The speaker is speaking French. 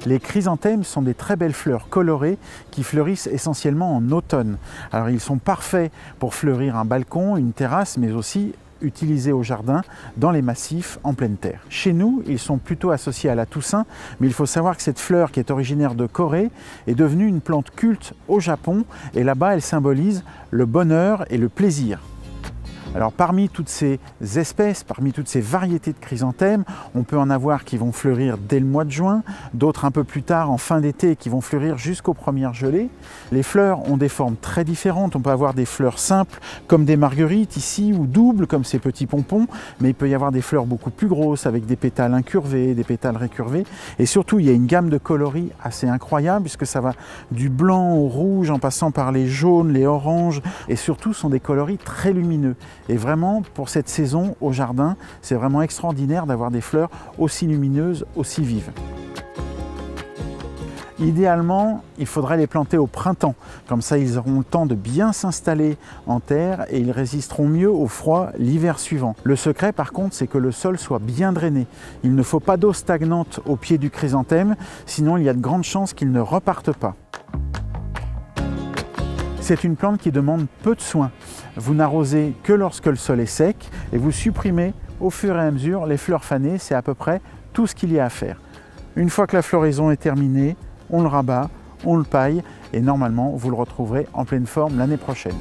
Les chrysanthèmes sont des très belles fleurs colorées qui fleurissent essentiellement en automne. Alors ils sont parfaits pour fleurir un balcon, une terrasse, mais aussi utilisés au jardin, dans les massifs, en pleine terre. Chez nous, ils sont plutôt associés à la Toussaint, mais il faut savoir que cette fleur, qui est originaire de Corée, est devenue une plante culte au Japon, et là-bas, elle symbolise le bonheur et le plaisir. Alors parmi toutes ces espèces, parmi toutes ces variétés de chrysanthèmes, on peut en avoir qui vont fleurir dès le mois de juin, d'autres un peu plus tard en fin d'été qui vont fleurir jusqu'aux premières gelées. Les fleurs ont des formes très différentes, on peut avoir des fleurs simples comme des marguerites ici ou doubles comme ces petits pompons, mais il peut y avoir des fleurs beaucoup plus grosses avec des pétales incurvés, des pétales récurvés, et surtout il y a une gamme de coloris assez incroyable puisque ça va du blanc au rouge en passant par les jaunes, les oranges, et surtout ce sont des coloris très lumineux. Et vraiment, pour cette saison au jardin, c'est vraiment extraordinaire d'avoir des fleurs aussi lumineuses, aussi vives. Idéalement, il faudrait les planter au printemps. Comme ça, ils auront le temps de bien s'installer en terre et ils résisteront mieux au froid l'hiver suivant. Le secret, par contre, c'est que le sol soit bien drainé. Il ne faut pas d'eau stagnante au pied du chrysanthème, sinon il y a de grandes chances qu'il ne reparte pas. C'est une plante qui demande peu de soins. Vous n'arrosez que lorsque le sol est sec et vous supprimez au fur et à mesure les fleurs fanées, c'est à peu près tout ce qu'il y a à faire. Une fois que la floraison est terminée, on le rabat, on le paille et normalement vous le retrouverez en pleine forme l'année prochaine.